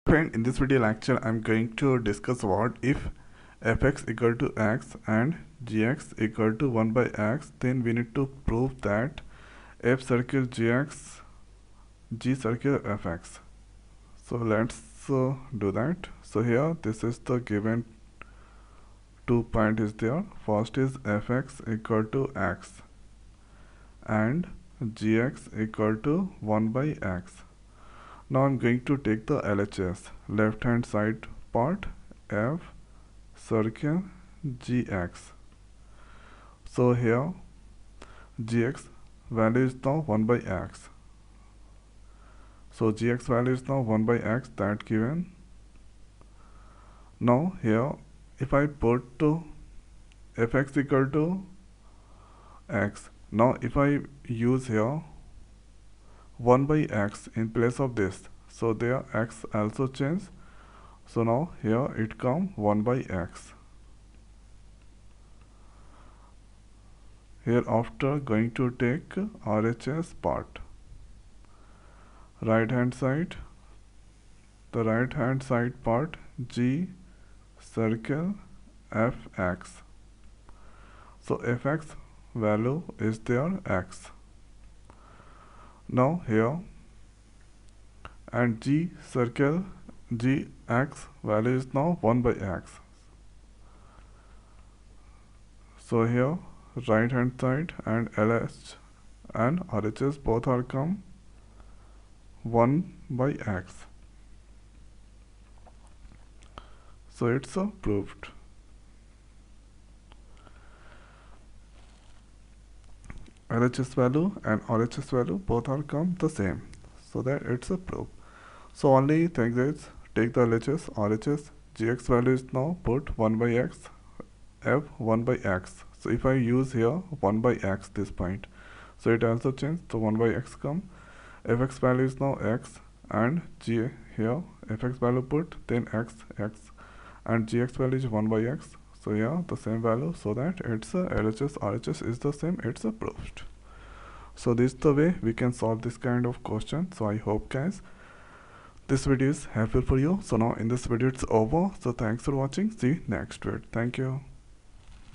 Friend, in this video lecture I'm going to discuss about if fx equal to x and gx equal to 1 by x, then we need to prove that f circle gx, g circle fx. So let's do that. So here this is the given 2 point is there. First is fx equal to x and gx equal to 1 by x. Now I'm going to take the LHS, left hand side part, f circle gx. So here gx value is now 1 by x. So gx value is now 1 by x, that given. Now here if I put fx equal to x, now if I use here 1 by x in place of this, so there x also change. So now here it come 1 by x. Here after going to take RHS part, right hand side, the right hand side part g circle fx. So fx value is there x. Now here and g circle gx value is now 1 by x. So here right hand side and LH and RHS both are come 1 by x. So it's proved. LHS value and RHS value both are come the same, so that it's a proof. So only thing is take the LHS, RHS, gx value is now put 1 by x, f 1 by x. So if I use here 1 by x this point, so it also change, so 1 by x come, fx value is now x and g here fx value put, then x and gx value is 1 by x. So yeah, the same value, so that it's LHS RHS is the same, it's proved. So this is the way we can solve this kind of question. So I hope guys this video is helpful for you. So now in this video it's over. So thanks for watching. See you next video. Thank you.